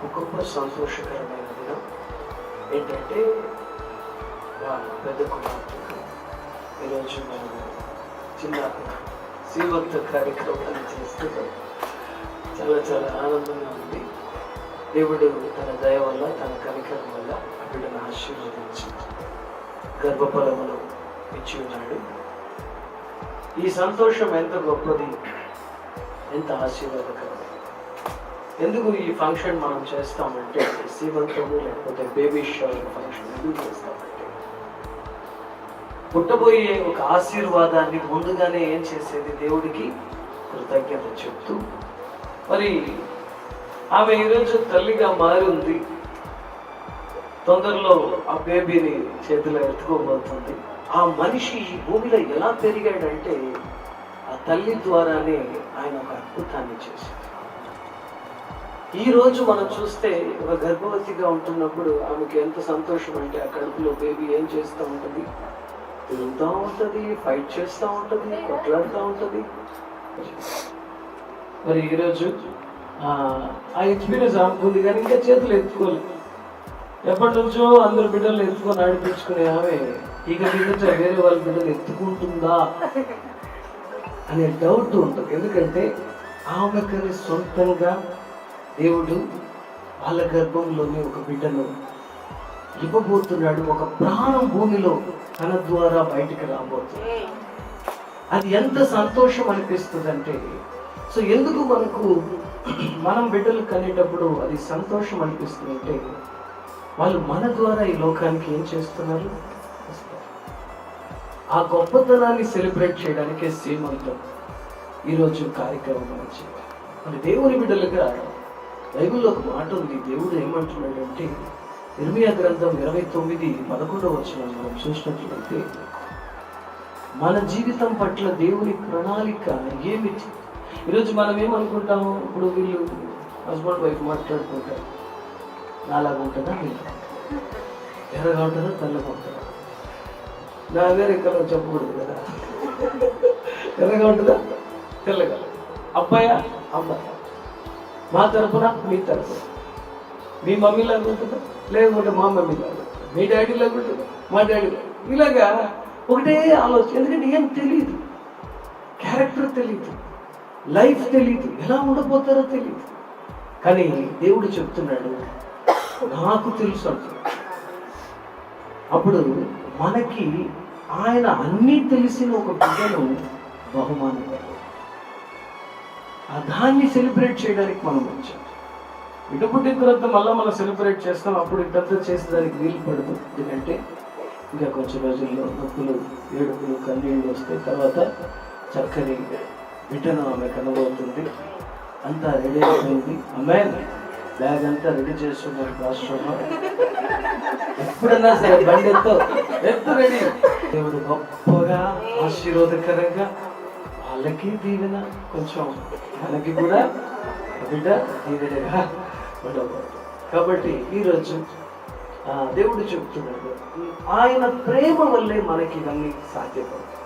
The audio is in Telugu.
ఒక గొప్ప సంతోషకరమైన దినం ఏంటంటే వాళ్ళ పెద్ద కుమార్తెకు ఈరోజు మనం చిన్న శ్రీమంత కార్యక్రమాన్ని చేస్తున్నాం. చాలా చాలా ఆనందంగా ఉంది. దేవుడు తన దయ వల్ల, తన కనికరం వల్ల ఆ బిడ్డను ఆశీర్వదించి గర్భఫలమును ఇచ్చి ఉన్నాడు. ఈ సంతోషం ఎంత గొప్పది, ఎంత ఆశీర్వాదకరం. ఎందుకు ఈ ఫంక్షన్ మనం చేస్తామంటే, సీమంతము లేకపోతే బేబీ షవర్ ఫంక్షన్ ఎందుకు చేస్తామంటే, పుట్టబోయే ఒక ఆశీర్వాదాన్ని ముందుగానే ఏం చేసేది, దేవుడికి కృతజ్ఞత చెప్తూ. మరి ఆమె ఈరోజు తల్లిగా మారి ఉంది. తొందరలో ఆ బేబీని చేతిలో ఎత్తుకోబోతుంది. ఆ మనిషి ఈ భూమిలో ఎలా పెరిగాడంటే, ఆ తల్లి ద్వారానే ఆయన ఒక అద్భుతాన్ని చేశాడు. ఈరోజు మనం చూస్తే ఒక గర్భవతిగా ఉంటున్నప్పుడు ఆమెకి ఎంత సంతోషం అంటే, ఆ కడుపులో బేబీ ఏం చేస్తూ ఉంటుంది, తిరుగుతూ ఉంటుంది, ఫైట్ చేస్తూ ఉంటుంది, కొట్లాడుతూ ఉంటుంది. మరి ఈరోజు ఆ ఎక్స్పీరియన్స్ ఆమెకుంది, కానీ ఇంకా చేతులు ఎత్తుకోలేదు. ఎప్పటి నుంచో అందరు బిడ్డలు ఎత్తుకొని నడిపించుకునే ఆమె ఇక మీద వేరే వాళ్ళ బిడ్డలు ఎత్తుకుంటుందా అనే డౌట్ ఉంటుంది. ఎందుకంటే ఆమెకి సొంతంగా దేవుడు వాళ్ళ గర్భంలోనే ఒక బిడ్డను ఇవ్వబోతున్నాడు. ఒక ప్రాణం భూమిలో తన ద్వారా బయటికి రాబోతుంది. అది ఎంత సంతోషం అనిపిస్తుంది అంటే, సో ఎందుకు మనం బిడ్డలు కనేటప్పుడు అది సంతోషం అనిపిస్తుంది అంటే, వాళ్ళు మన ద్వారా ఈ లోకానికి ఏం చేస్తున్నారు, ఆ గొప్పతనాన్ని సెలబ్రేట్ చేయడానికే సీమంతం ఈరోజు కార్యక్రమం మనం చేయాలి. మరి దేవుని బిడ్డలుగా బైబిల్లో ఒక మాట ఉంది. దేవుడు ఏమంటున్నాడంటే, ఇర్మియా గ్రంథం 29:11 మనం చూసినట్లయితే, మన జీవితం పట్ల దేవుని ప్రణాళిక ఏమిటి? ఈరోజు మనం ఏమనుకుంటాము, ఇప్పుడు వీళ్ళు హస్బెండ్ వైఫ్ మాట్లాడుకుంటారు, నాలాగా ఉంటుందా, మీరు ఎర్రగా ఉంటుందా, తెల్లగా ఉంటుందా? నా వేరే కలర్ చెప్పకూడదు కదా. ఎర్రగా ఉంటుందా, తెల్లగా? అబ్బాయా, అబ్బాయి? మా తరపున, మీ తరపున? మీ మమ్మీ లాగా ఉంటుందా, లేకుంటే మా మమ్మీ లాగా? మీ డాడీ లాగా ఉంటుందా, మా డాడీ లాగా? ఇలాగా ఒకటే ఆలోచన. ఎందుకంటే ఏం తెలియదు, క్యారెక్టర్ తెలియదు, లైఫ్ తెలియదు, ఎలా ఉండబోతారో తెలియదు. కానీ దేవుడు చెప్తున్నాడు, నాకు తెలుసు అంటున్నాడు. అప్పుడు మనకి ఆయన అన్నీ తెలిసిన ఒక బిడ్డను బహుమానం, దాన్ని సెలబ్రేట్ చేయడానికి మనం వచ్చాం. బిడ్డ పుట్టిన తర్వాత మళ్ళీ మనం సెలబ్రేట్ చేస్తాం. అప్పుడు ఇదంతా చేసేదానికి వీలు పడదు. ఎందుకంటే ఇంకా కొంచెం రోజుల్లో నొప్పులు, ఏడుపులు, కన్నీళ్ళు వస్తాయి. తర్వాత చక్కని బిడ్డను ఆమె కనబోతుంది. అంతా రెడీ అయిపోయింది. అమ్మాయి బ్యాగ్ అంతా రెడీ చేస్తున్నారు రాష్ట్రంలో. ఎప్పుడన్నా సరే బండి ఎత్తు రెడీ. దేవుడు గొప్పగా ఆశీర్వాదకరంగా వాళ్ళకి దీవెన, కొంచెం మనకి కూడా బిడ్డ దీవెనగా ఉండకూడదు. కాబట్టి ఈరోజు దేవుడు చెప్తున్నాడు, ఆయన ప్రేమ వల్లే మనకి ఇవన్నీ సాధ్యపడుతుంది.